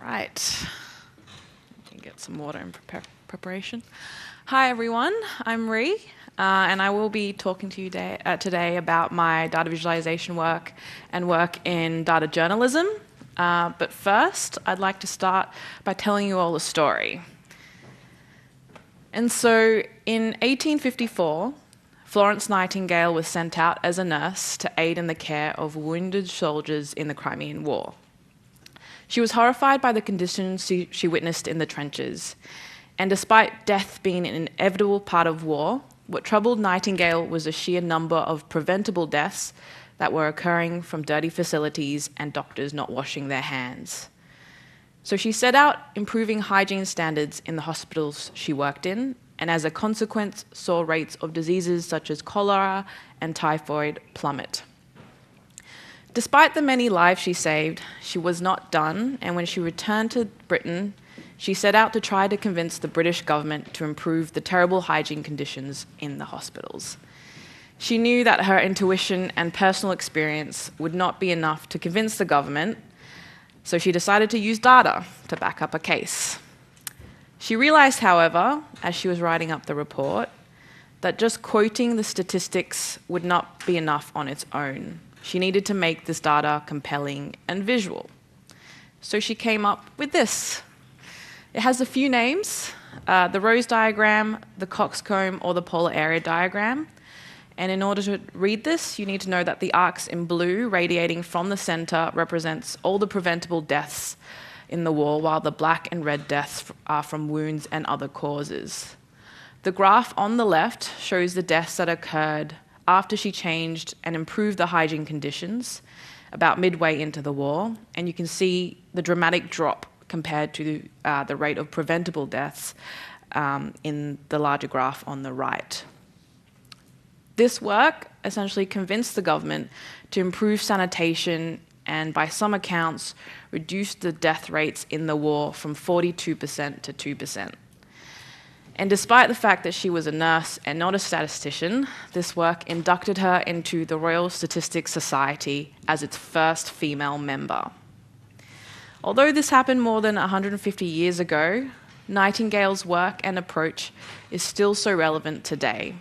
Right. Let me get some water in preparation. Hi, everyone. I'm Ree, and I will be talking to you today about my data visualization work and work in data journalism. But first, I'd like to start by telling you all a story. And so, in 1854, Florence Nightingale was sent out as a nurse to aid in the care of wounded soldiers in the Crimean War. She was horrified by the conditions she witnessed in the trenches, and despite death being an inevitable part of war, what troubled Nightingale was the sheer number of preventable deaths that were occurring from dirty facilities and doctors not washing their hands. So she set out improving hygiene standards in the hospitals she worked in, and as a consequence saw rates of diseases such as cholera and typhoid plummet. Despite the many lives she saved, she was not done, and when she returned to Britain, she set out to try to convince the British government to improve the terrible hygiene conditions in the hospitals. She knew that her intuition and personal experience would not be enough to convince the government, so she decided to use data to back up a case. She realized, however, as she was writing up the report, that just quoting the statistics would not be enough on its own. She needed to make this data compelling and visual. So she came up with this. It has a few names, the rose diagram, the coxcomb, or the polar area diagram. And in order to read this, you need to know that the arcs in blue radiating from the center represents all the preventable deaths in the war, while the black and red deaths are from wounds and other causes. The graph on the left shows the deaths that occurred after she changed and improved the hygiene conditions about midway into the war, and you can see the dramatic drop compared to the rate of preventable deaths in the larger graph on the right. This work essentially convinced the government to improve sanitation and, by some accounts, reduce the death rates in the war from 42% to 2%. And despite the fact that she was a nurse and not a statistician, this work inducted her into the Royal Statistics Society as its first female member. Although this happened more than 150 years ago, Nightingale's work and approach is still so relevant today.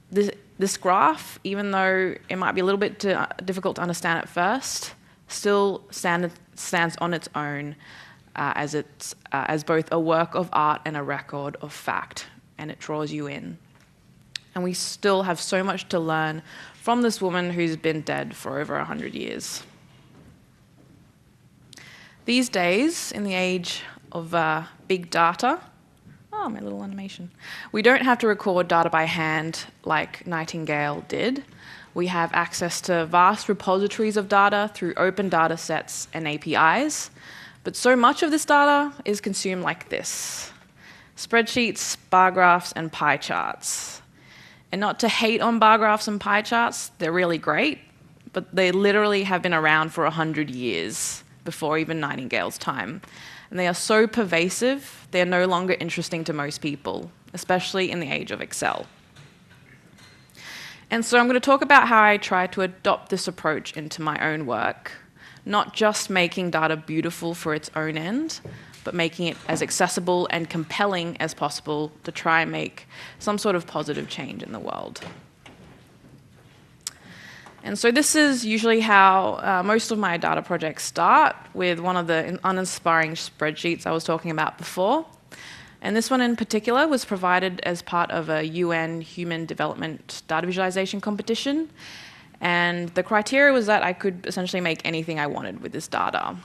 This graph, even though it might be a little bit difficult to understand at first, still stands on its own as both a work of art and a record of fact, and it draws you in. And we still have so much to learn from this woman who's been dead for over 100 years. These days, in the age of big data, oh, my little animation, we don't have to record data by hand like Nightingale did. We have access to vast repositories of data through open data sets and APIs. But so much of this data is consumed like this: spreadsheets, bar graphs, and pie charts. And not to hate on bar graphs and pie charts, they're really great, but they literally have been around for 100 years, before even Nightingale's time. And they are so pervasive, they're no longer interesting to most people, especially in the age of Excel. And so I'm going to talk about how I try to adopt this approach into my own work. Not just making data beautiful for its own end, but making it as accessible and compelling as possible to try and make some sort of positive change in the world. And so this is usually how most of my data projects start, with one of the uninspiring spreadsheets I was talking about before. And this one in particular was provided as part of a UN Human Development Data Visualization competition. And the criteria was that I could essentially make anything I wanted with this data.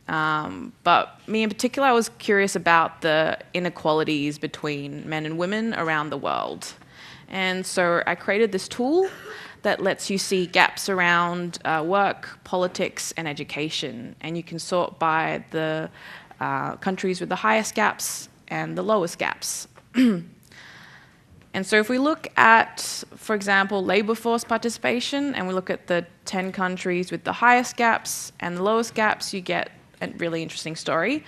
But me in particular, I was curious about the inequalities between men and women around the world. And so I created this tool that lets you see gaps around work, politics, and education. And you can sort by the countries with the highest gaps and the lowest gaps. And so if we look at, for example, labor force participation, and we look at the 10 countries with the highest gaps and the lowest gaps, you get a really interesting story.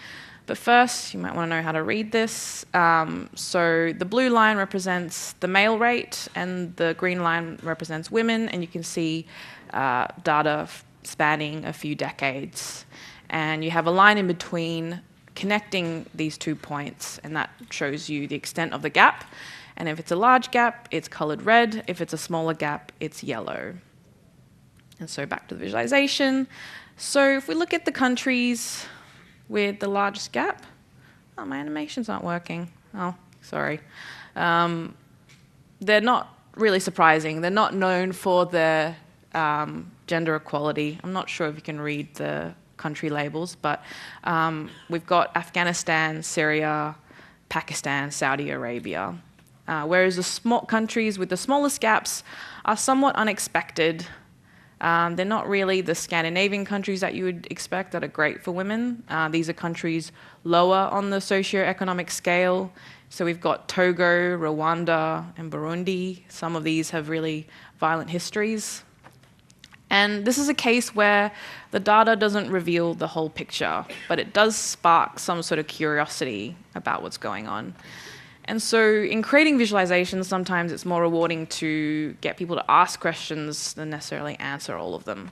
But first, you might want to know how to read this. So the blue line represents the male rate, and the green line represents women, and you can see data spanning a few decades. And you have a line in between connecting these 2 points, and that shows you the extent of the gap. And if it's a large gap, it's colored red. If it's a smaller gap, it's yellow. And so back to the visualization. So if we look at the countries with the largest gap, oh, my animations aren't working. Oh, sorry. They're not really surprising. They're not known for their gender equality. I'm not sure if you can read the country labels, but we've got Afghanistan, Syria, Pakistan, Saudi Arabia. Whereas the small countries with the smallest gaps are somewhat unexpected. They're not really the Scandinavian countries that you would expect that are great for women. These are countries lower on the socioeconomic scale. So we've got Togo, Rwanda, and Burundi. Some of these have really violent histories. And this is a case where the data doesn't reveal the whole picture, but it does spark some sort of curiosity about what's going on. And so in creating visualizations, sometimes it's more rewarding to get people to ask questions than necessarily answer all of them.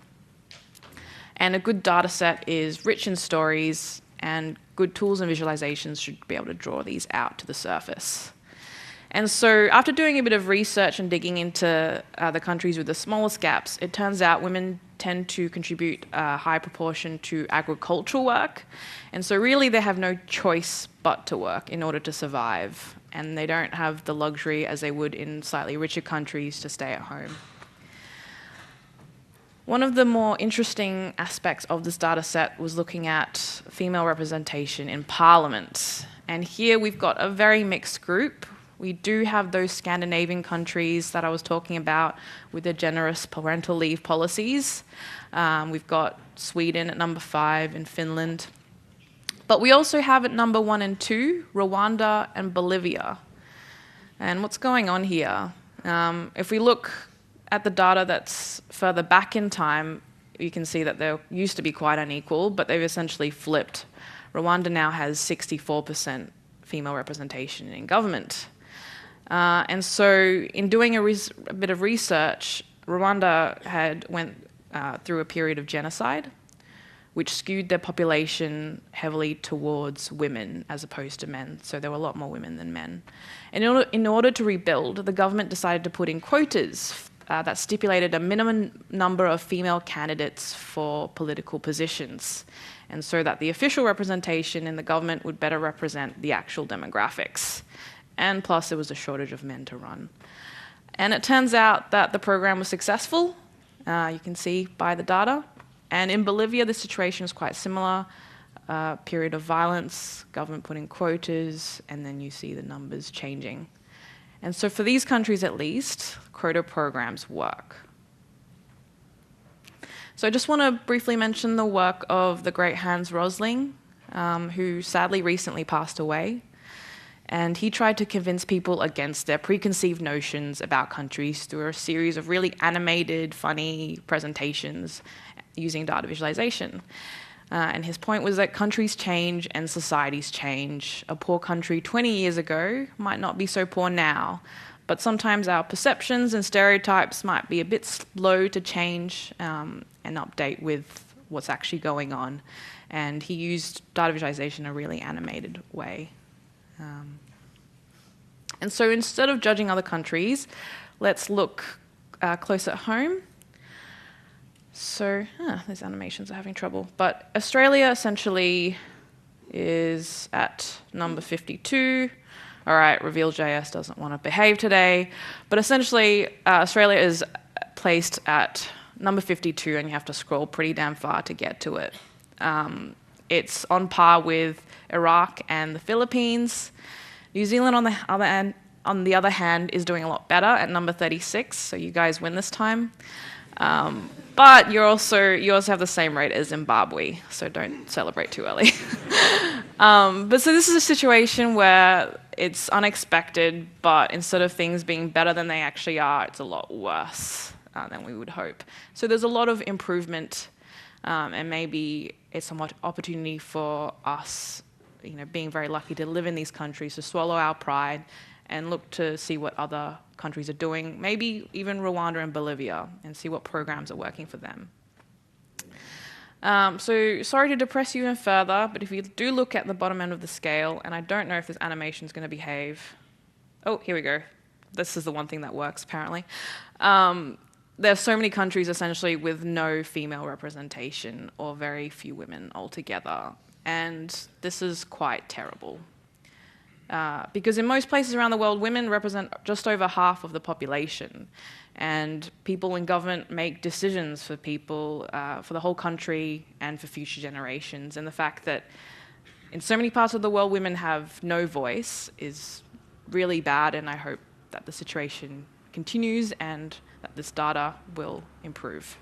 And a good data set is rich in stories, and good tools and visualizations should be able to draw these out to the surface. And so after doing a bit of research and digging into the countries with the smallest gaps, it turns out women tend to contribute a high proportion to agricultural work. And so really they have no choice but to work in order to survive. And they don't have the luxury as they would in slightly richer countries to stay at home. One of the more interesting aspects of this data set was looking at female representation in parliament. And here we've got a very mixed group. We do have those Scandinavian countries that I was talking about with their generous parental leave policies. We've got Sweden at number 5 and Finland. But we also have at number 1 and 2, Rwanda and Bolivia. And what's going on here? If we look at the data that's further back in time, you can see that they used to be quite unequal, but they've essentially flipped. Rwanda now has 64% female representation in government. And so in doing a bit of research, Rwanda went through a period of genocide, which skewed their population heavily towards women as opposed to men. So there were a lot more women than men. And in order to rebuild, the government decided to put in quotas that stipulated a minimum number of female candidates for political positions, and so that the official representation in the government would better represent the actual demographics. And plus, there was a shortage of men to run. And it turns out that the program was successful, you can see by the data. And in Bolivia, the situation is quite similar. Period of violence, government putting quotas, and then you see the numbers changing. And so for these countries at least, quota programs work. So I just want to briefly mention the work of the great Hans Rosling, who sadly recently passed away. And he tried to convince people against their preconceived notions about countries through a series of really animated, funny presentations using data visualization. And his point was that countries change and societies change. A poor country 20 years ago might not be so poor now, but sometimes our perceptions and stereotypes might be a bit slow to change and update with what's actually going on. And he used data visualization in a really animated way. And so instead of judging other countries, let's look close at home. So those animations are having trouble. But Australia essentially is at number 52. All right, Reveal.js doesn't want to behave today. But essentially, Australia is placed at number 52, and you have to scroll pretty damn far to get to it. It's on par with Iraq and the Philippines. New Zealand, on the other hand, is doing a lot better at number 36, so you guys win this time. But you also have the same rate as Zimbabwe, so don't celebrate too early. But so this is a situation where it's unexpected, but instead of things being better than they actually are, it's a lot worse than we would hope. So there's a lot of improvement, and maybe it's somewhat opportunity for us, being very lucky to live in these countries, to swallow our pride and look to see what other countries are doing, maybe even Rwanda and Bolivia, and see what programs are working for them. So sorry to depress you even further, but if you do look at the bottom end of the scale, and I don't know if this animation is going to behave. Oh, here we go. This is the one thing that works, apparently. There's so many countries essentially with no female representation or very few women altogether. And this is quite terrible. Because in most places around the world, women represent just over half of the population. And people in government make decisions for people, for the whole country and for future generations. And the fact that in so many parts of the world, women have no voice is really bad, and I hope that the situation continues and that this data will improve.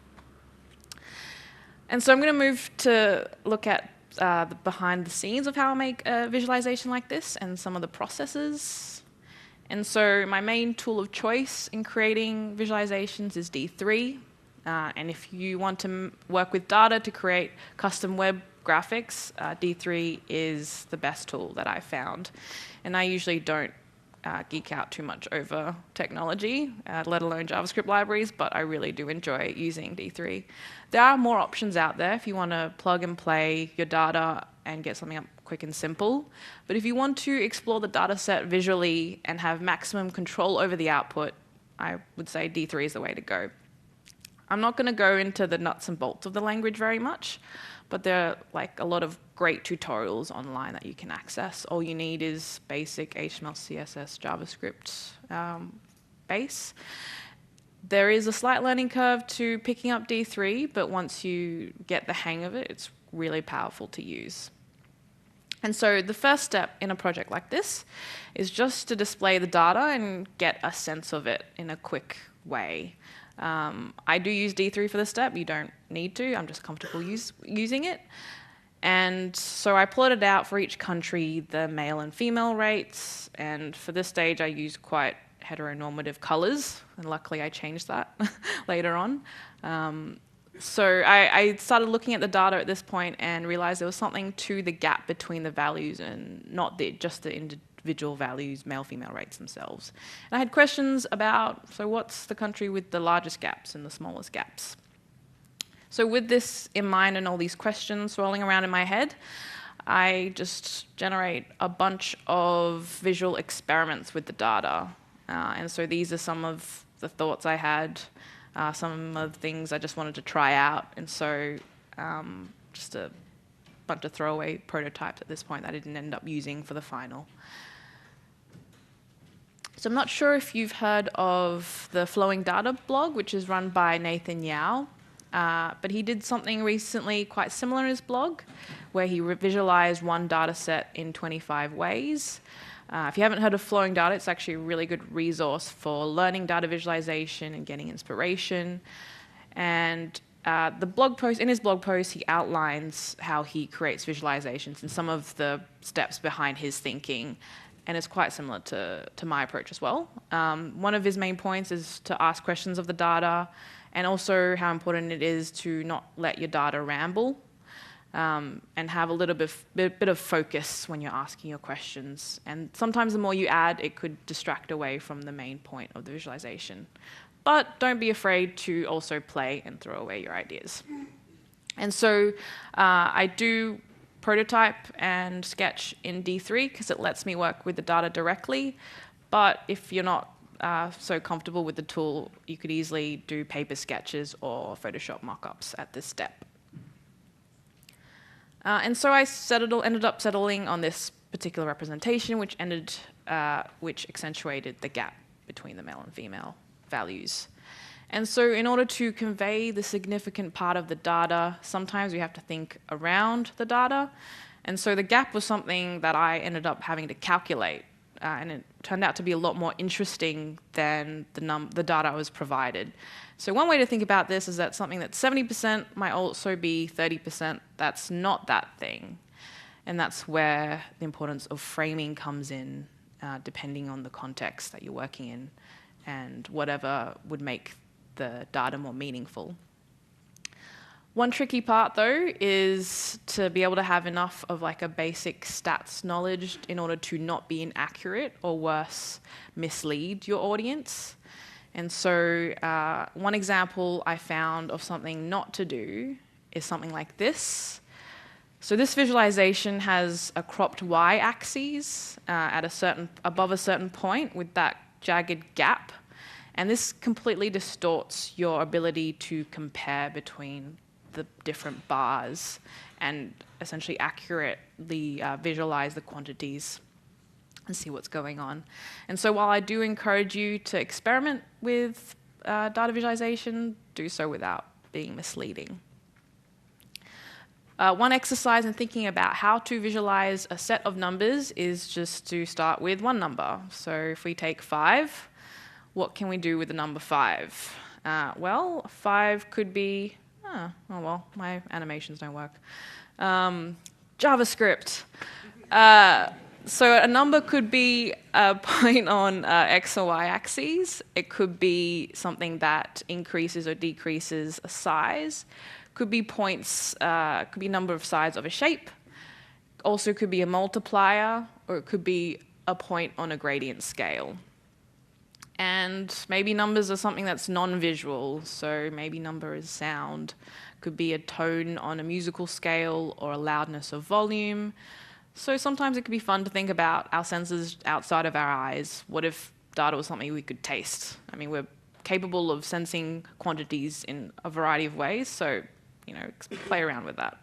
And so I'm going to move to look at the behind the scenes of how I make a visualization like this and some of the processes. And so my main tool of choice in creating visualizations is D3. And if you want to work with data to create custom web graphics, D3 is the best tool that I found. And I usually don't geek out too much over technology, let alone JavaScript libraries, but I really do enjoy using D3. There are more options out there if you want to plug and play your data and get something up quick and simple. But if you want to explore the data set visually and have maximum control over the output, I would say D3 is the way to go. I'm not going to go into the nuts and bolts of the language very much, but there are like a lot of great tutorials online that you can access. All you need is basic HTML, CSS, JavaScript base. There is a slight learning curve to picking up D3, but once you get the hang of it, it's really powerful to use. And so the first step in a project like this is just to display the data and get a sense of it in a quick way. I do use D3 for this step. You don't need to. I'm just comfortable using it. And so I plotted out for each country the male and female rates. And for this stage, I used quite heteronormative colors. And luckily, I changed that later on. So I started looking at the data at this point and realized there was something to the gap between the values and not just the individual values, male, female rates themselves. And I had questions about, so what's the country with the largest gaps and the smallest gaps? So with this in mind and all these questions swirling around in my head, I just generate a bunch of visual experiments with the data. And so these are some of the thoughts I had, some of the things I just wanted to try out. And so just a bunch of throwaway prototypes at this point that I didn't end up using for the final. So I'm not sure if you've heard of the Flowing Data blog, which is run by Nathan Yao. But he did something recently quite similar in his blog, where he visualized one data set in 25 ways. If you haven't heard of Flowing Data, it's actually a really good resource for learning data visualization and getting inspiration. And in his blog post, he outlines how he creates visualizations and some of the steps behind his thinking. And it's quite similar to my approach as well. One of his main points is to ask questions of the data, and also how important it is to not let your data ramble, and have a little bit of focus when you're asking your questions. And sometimes the more you add, it could distract away from the main point of the visualization. But don't be afraid to also play and throw away your ideas. And so I do prototype and sketch in D3 because it lets me work with the data directly. But if you're not so comfortable with the tool, you could easily do paper sketches or Photoshop mockups at this step. And so I ended up settling on this particular representation, which accentuated the gap between the male and female values. And so in order to convey the significant part of the data, sometimes we have to think around the data. And so the gap was something that I ended up having to calculate. And it turned out to be a lot more interesting than the data I was provided. So one way to think about this is that something that's 70% might also be 30% that's not that thing. And that's where the importance of framing comes in, depending on the context that you're working in and whatever would make the data more meaningful. One tricky part, though, is to be able to have enough of like a basic stats knowledge in order to not be inaccurate or worse, mislead your audience. And so one example I found of something not to do is something like this. So this visualization has a cropped y-axis above a certain point with that jagged gap. And this completely distorts your ability to compare between the different bars and essentially accurately visualize the quantities and see what's going on. And so while I do encourage you to experiment with data visualization, do so without being misleading. One exercise in thinking about how to visualize a set of numbers is just to start with one number. So if we take 5, what can we do with the number 5? Well, 5 could be, my animations don't work. JavaScript. So a number could be a point on X or Y axes. It could be something that increases or decreases a size. Could be points, could be number of sides of a shape. Also could be a multiplier, or it could be a point on a gradient scale. And maybe numbers are something that's non-visual, so maybe number is sound. Could be a tone on a musical scale or a loudness of volume. So sometimes it could be fun to think about our senses outside of our eyes. What if data was something we could taste? I mean, we're capable of sensing quantities in a variety of ways, so play around with that.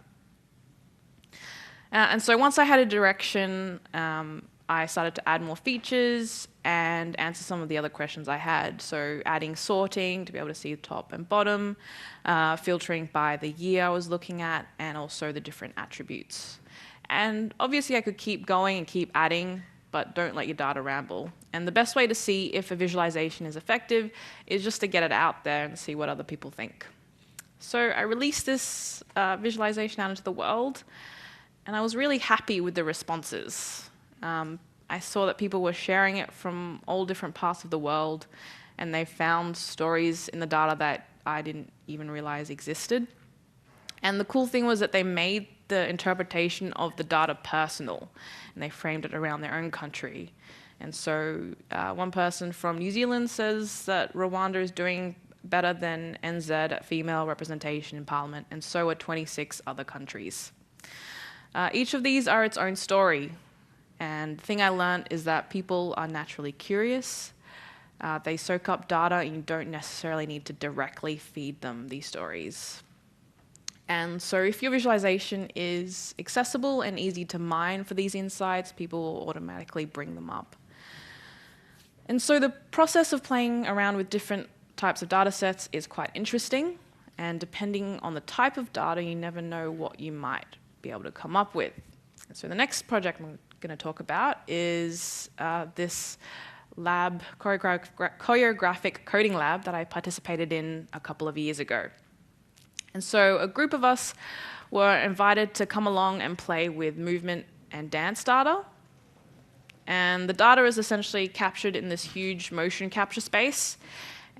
And so once I had a direction, I started to add more features and answer some of the other questions I had. So adding sorting to be able to see the top and bottom, filtering by the year I was looking at, and also the different attributes. And obviously I could keep going and keep adding, but don't let your data ramble. And the best way to see if a visualization is effective is just to get it out there and see what other people think. So I released this visualization out into the world, and I was really happy with the responses. I saw that people were sharing it from all different parts of the world, and they found stories in the data that I didn't even realize existed. And the cool thing was that they made the interpretation of the data personal, and they framed it around their own country. And so one person from New Zealand says that Rwanda is doing better than NZ at female representation in parliament, and so are 26 other countries. Each of these are its own story, and the thing I learned is that people are naturally curious. They soak up data, and you don't necessarily need to directly feed them these stories. And so if your visualization is accessible and easy to mine for these insights, people will automatically bring them up. And so the process of playing around with different types of data sets is quite interesting, and depending on the type of data, you never know what you might be able to come up with. And so the next project I'm going to talk about is this lab, choreographic coding lab that I participated in a couple of years ago. And so a group of us were invited to come along and play with movement and dance data. And the data is essentially captured in this huge motion capture space.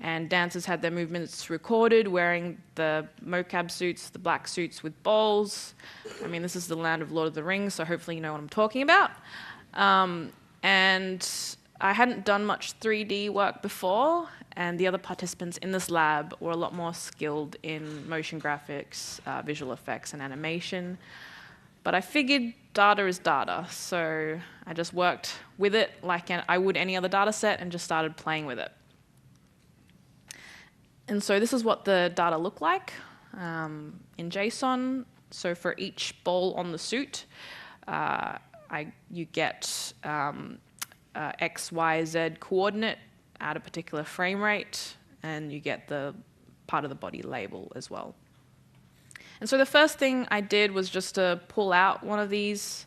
And dancers had their movements recorded wearing the mocap suits, the black suits with balls. I mean, this is the land of Lord of the Rings, so hopefully you know what I'm talking about. And I hadn't done much 3D work before, and the other participants in this lab were a lot more skilled in motion graphics, visual effects, and animation. But I figured data is data, so I just worked with it like I would any other data set and just started playing with it. And so this is what the data look like in JSON. So for each ball on the suit, you get X, Y, Z coordinate at a particular frame rate, and you get the part of the body label as well. And so the first thing I did was just to pull out one of these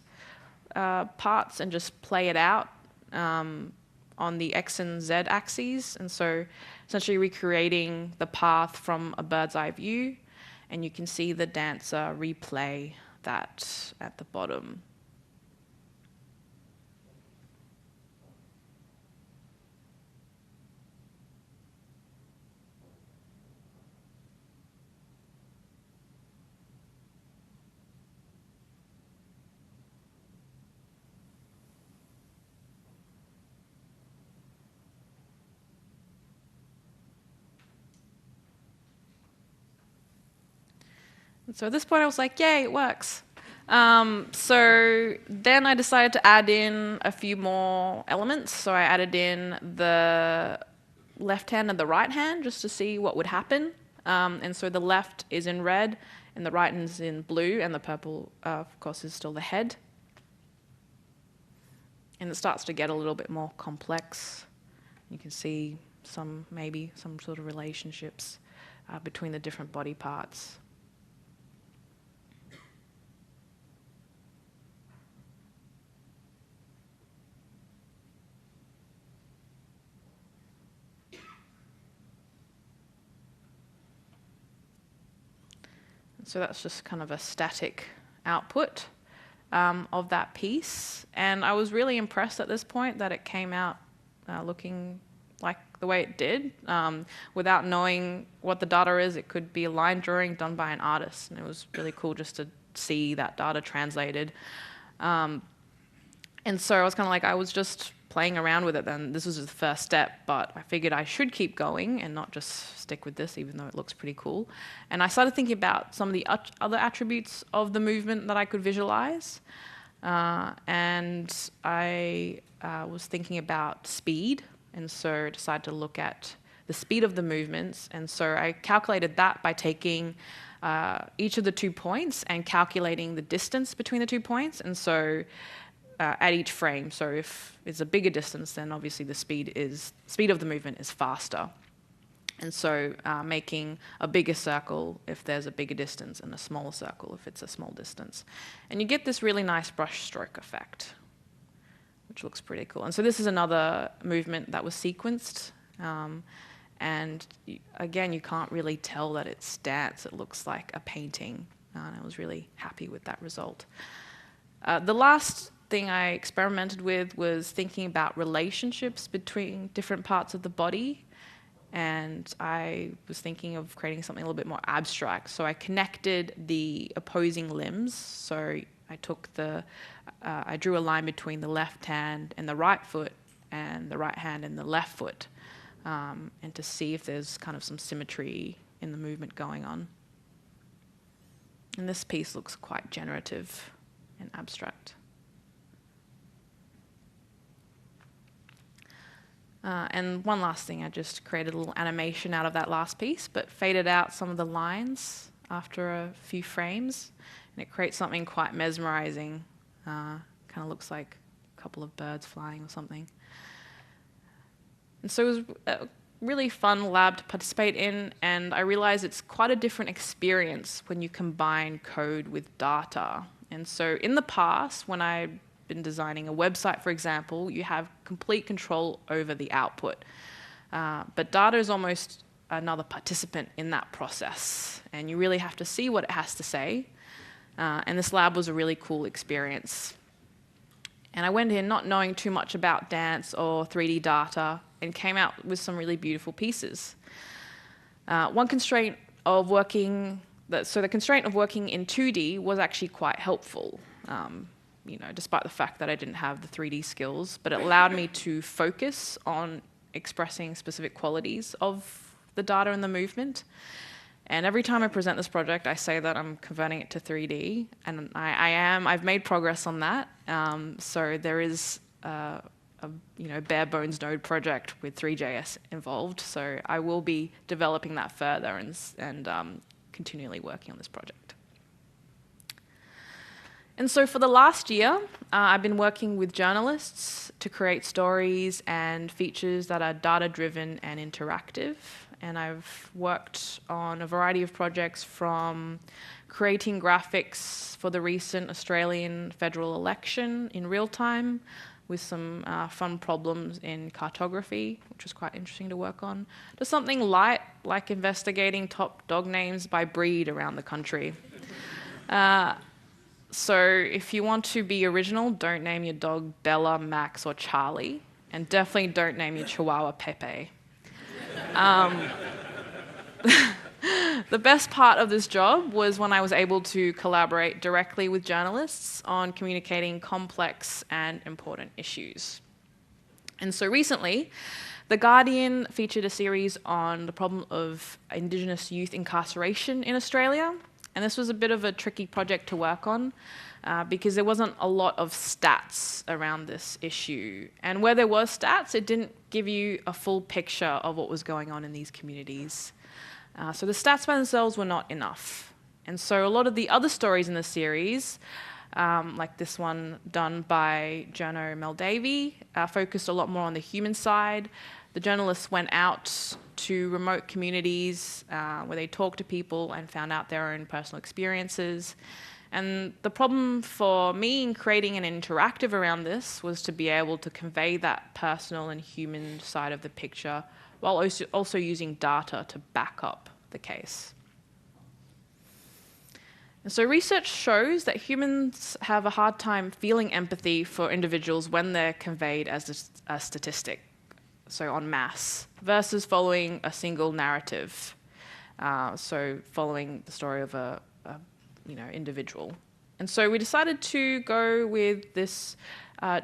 parts and just play it out on the X and Z axes. And so essentially recreating the path from a bird's eye view, and you can see the dancer replay that at the bottom. So at this point I was like, yay, it works. So then I decided to add in a few more elements. So I added in the left hand and the right hand just to see what would happen. And so the left is in red and the right is in blue, and the purple, of course, is still the head. And it starts to get a little bit more complex. You can see maybe some sort of relationships between the different body parts. So that's just kind of a static output of that piece. And I was really impressed at this point that it came out looking like the way it did. Without knowing what the data is, it could be a line drawing done by an artist. And it was really cool just to see that data translated. And so I was kind of like, I was just playing around with it then. This was the first step, but I figured I should keep going and not just stick with this, even though it looks pretty cool. And I started thinking about some of the other attributes of the movement that I could visualize. And I was thinking about speed, and so I decided to look at the speed of the movements. And so I calculated that by taking each of the 2 points and calculating the distance between the 2 points. And so at each frame. So if it's a bigger distance, then obviously the speed of the movement is faster. And so making a bigger circle if there's a bigger distance and a smaller circle if it's a small distance. And you get this really nice brush stroke effect, which looks pretty cool. And so this is another movement that was sequenced. And again, you can't really tell that it's dance. It looks like a painting. And I was really happy with that result. The last thing I experimented with was thinking about relationships between different parts of the body. And I was thinking of creating something a little bit more abstract. So I connected the opposing limbs. So I took I drew a line between the left hand and the right foot, and the right hand and the left foot, and to see if there's kind of some symmetry in the movement going on. And this piece looks quite generative and abstract. And one last thing, I just created a little animation out of that last piece, but faded out some of the lines after a few frames, and it creates something quite mesmerizing. Kind of looks like a couple of birds flying or something. And so it was a really fun lab to participate in, and I realized it's quite a different experience when you combine code with data. And so in the past, when I've been designing a website, for example, you have complete control over the output. But data is almost another participant in that process, and you really have to see what it has to say. And this lab was a really cool experience. And I went in not knowing too much about dance or 3D data and came out with some really beautiful pieces. One constraint of working, the constraint of working in 2D was actually quite helpful. Despite the fact that I didn't have the 3D skills, but it allowed me to focus on expressing specific qualities of the data and the movement. And every time I present this project, I say that I'm converting it to 3D, and I've made progress on that. So there is a bare bones node project with 3JS involved. So I will be developing that further and continually working on this project. And so for the last year, I've been working with journalists to create stories and features that are data-driven and interactive. And I've worked on a variety of projects, from creating graphics for the recent Australian federal election in real time, with some fun problems in cartography, which was quite interesting to work on, to something light, like investigating top dog names by breed around the country. So if you want to be original, don't name your dog Bella, Max, or Charlie. And definitely don't name your Chihuahua Pepe. The best part of this job was when I was able to collaborate directly with journalists on communicating complex and important issues. And so recently, The Guardian featured a series on the problem of Indigenous youth incarceration in Australia. And this was a bit of a tricky project to work on because there wasn't a lot of stats around this issue. And where there were stats, it didn't give you a full picture of what was going on in these communities. So the stats by themselves were not enough. And so a lot of the other stories in the series, like this one done by Jono Meldavy, focused a lot more on the human side. The journalists went out to remote communities where they talked to people and found out their own personal experiences. And the problem for me in creating an interactive around this was to be able to convey that personal and human side of the picture while also using data to back up the case. And so research shows that humans have a hard time feeling empathy for individuals when they're conveyed as a statistic, so en masse, versus following a single narrative, so following the story of a individual. And so we decided to go with this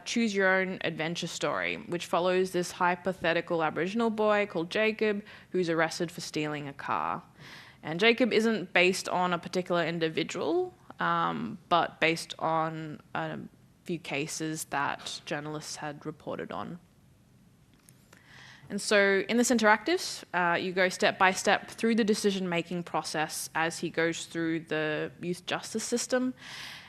choose your own adventure story, which follows this hypothetical Aboriginal boy called Jacob who's arrested for stealing a car. And Jacob isn't based on a particular individual, but based on a few cases that journalists had reported on. And so in this interactive, you go step by step through the decision-making process as he goes through the youth justice system.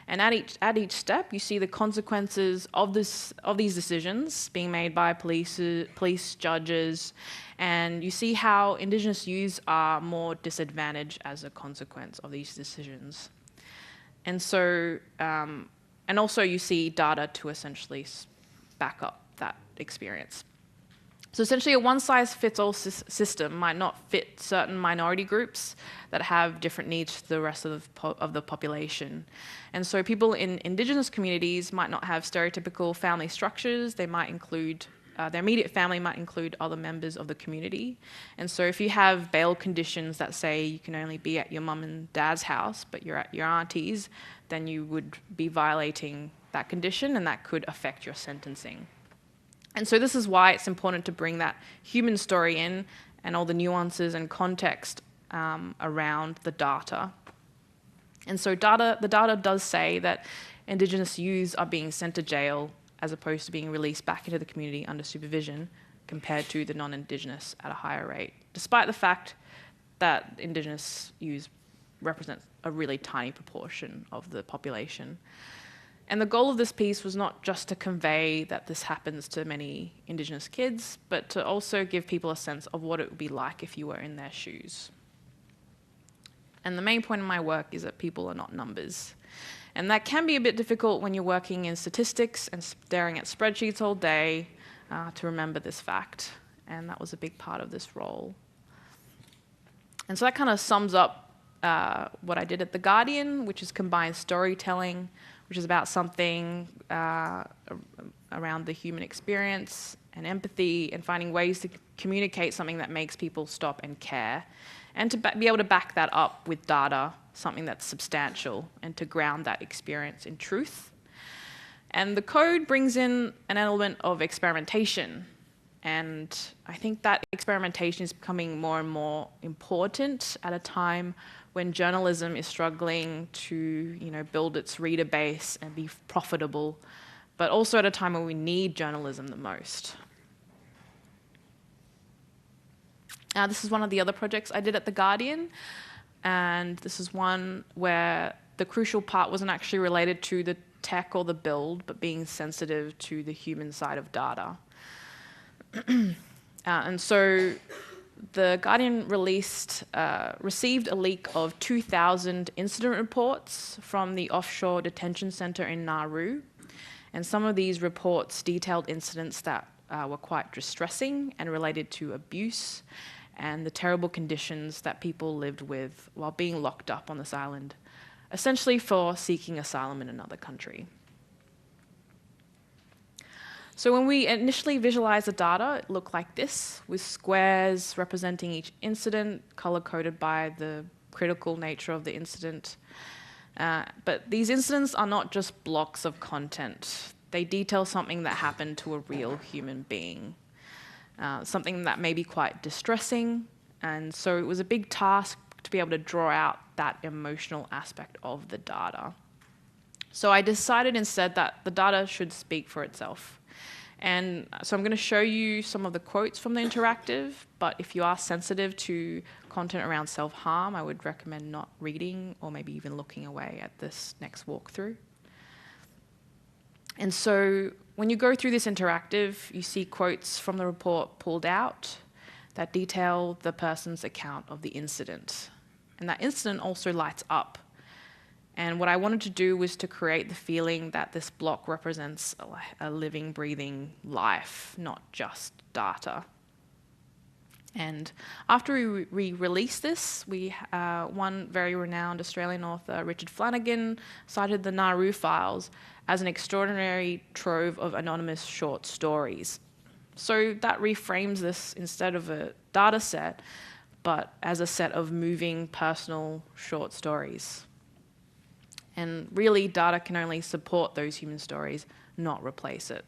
And at each step, you see the consequences of these decisions being made by police, judges, and you see how Indigenous youths are more disadvantaged as a consequence of these decisions. And so, and also you see data to essentially back up that experience. So essentially a one-size-fits-all system might not fit certain minority groups that have different needs to the rest of the population. And so people in Indigenous communities might not have stereotypical family structures. They might include, their immediate family might include other members of the community. And so if you have bail conditions that say you can only be at your mum and dad's house, but you're at your auntie's, then you would be violating that condition and that could affect your sentencing. And so this is why it's important to bring that human story in and all the nuances and context around the data. And so the data does say that Indigenous youths are being sent to jail as opposed to being released back into the community under supervision compared to the non-Indigenous at a higher rate, despite the fact that Indigenous youths represent a really tiny proportion of the population. And the goal of this piece was not just to convey that this happens to many Indigenous kids, but to also give people a sense of what it would be like if you were in their shoes. And the main point of my work is that people are not numbers. And that can be a bit difficult when you're working in statistics and staring at spreadsheets all day to remember this fact. And that was a big part of this role. And so that kind of sums up what I did at The Guardian, which is combined storytelling, which is about something around the human experience and empathy and finding ways to communicate something that makes people stop and care, and to be able to back that up with data, something that's substantial, and to ground that experience in truth. And the code brings in an element of experimentation, and I think that experimentation is becoming more and more important at a time when journalism is struggling to, build its reader base and be profitable, but also at a time when we need journalism the most. This is one of the other projects I did at The Guardian, and this is one where the crucial part wasn't actually related to the tech or the build, but being sensitive to the human side of data. And so The Guardian received a leak of 2,000 incident reports from the offshore detention centre in Nauru. And some of these reports detailed incidents that were quite distressing and related to abuse and the terrible conditions that people lived with while being locked up on this island, essentially for seeking asylum in another country. So when we initially visualized the data, it looked like this, with squares representing each incident, color-coded by the critical nature of the incident. But these incidents are not just blocks of content. They detail something that happened to a real human being, something that may be quite distressing. And so it was a big task to be able to draw out that emotional aspect of the data. So I decided instead that the data should speak for itself. And so I'm going to show you some of the quotes from the interactive, but if you are sensitive to content around self-harm, I would recommend not reading or maybe even looking away at this next walkthrough. And so when you go through this interactive, you see quotes from the report pulled out that detail the person's account of the incident. And that incident also lights up. And what I wanted to do was to create the feeling that this block represents a living, breathing life, not just data. And after we released this, one very renowned Australian author, Richard Flanagan, cited the Nauru files as an extraordinary trove of anonymous short stories. So that reframes this instead of a data set, but as a set of moving, personal short stories. And really, data can only support those human stories, not replace it.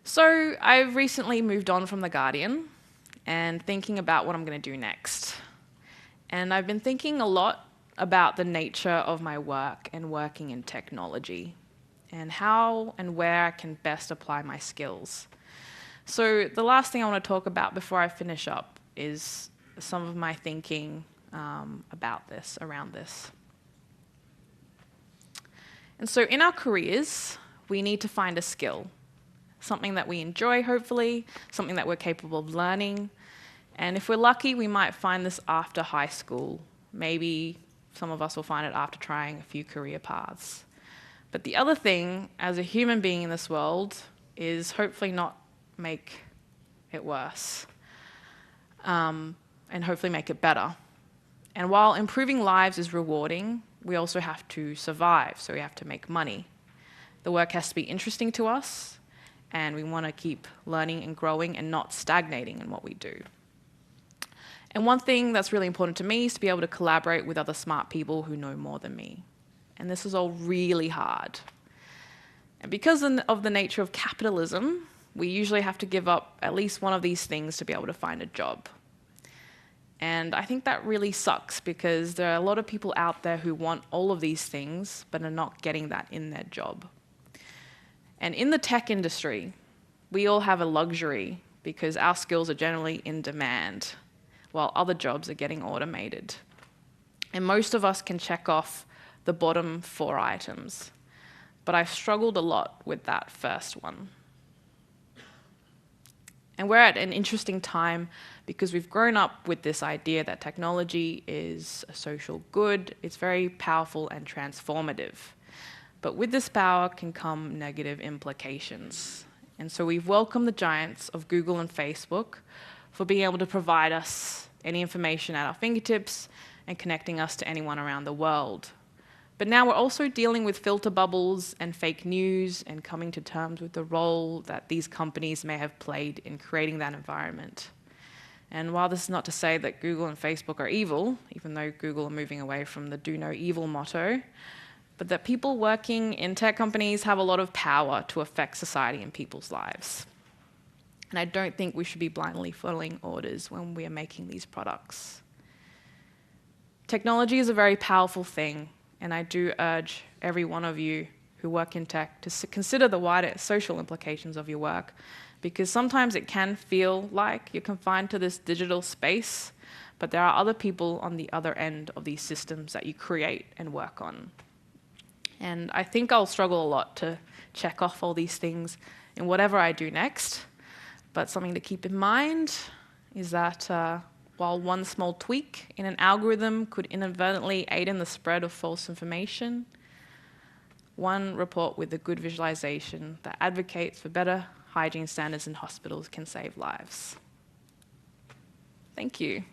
So I've recently moved on from The Guardian and thinking about what I'm going to do next. And I've been thinking a lot about the nature of my work and working in technology and how and where I can best apply my skills. So the last thing I want to talk about before I finish up is some of my thinking about this, around this. And so in our careers, we need to find a skill, something that we enjoy, hopefully, something that we're capable of learning. And if we're lucky, we might find this after high school. Maybe some of us will find it after trying a few career paths. But the other thing, as a human being in this world, is hopefully not make it worse, and hopefully make it better. And while improving lives is rewarding, we also have to survive, so we have to make money. The work has to be interesting to us, and we want to keep learning and growing and not stagnating in what we do. And one thing that's really important to me is to be able to collaborate with other smart people who know more than me. And this is all really hard. And because of the nature of capitalism, we usually have to give up at least one of these things to be able to find a job. And I think that really sucks because there are a lot of people out there who want all of these things but are not getting that in their job. And in the tech industry, we all have a luxury because our skills are generally in demand, while other jobs are getting automated. And most of us can check off the bottom 4 items, but I've struggled a lot with that first one. And we're at an interesting time because we've grown up with this idea that technology is a social good. It's very powerful and transformative. But with this power can come negative implications. And so we've welcomed the giants of Google and Facebook for being able to provide us any information at our fingertips and connecting us to anyone around the world. But now we're also dealing with filter bubbles and fake news and coming to terms with the role that these companies may have played in creating that environment. And while this is not to say that Google and Facebook are evil, even though Google are moving away from the do no evil motto, but that people working in tech companies have a lot of power to affect society and people's lives. And I don't think we should be blindly following orders when we are making these products. Technology is a very powerful thing, and I do urge every one of you who work in tech to consider the wider social implications of your work, because sometimes it can feel like you're confined to this digital space, but there are other people on the other end of these systems that you create and work on. And I think I'll struggle a lot to check off all these things in whatever I do next, but something to keep in mind is that while one small tweak in an algorithm could inadvertently aid in the spread of false information, one report with a good visualization that advocates for better hygiene standards in hospitals can save lives. Thank you.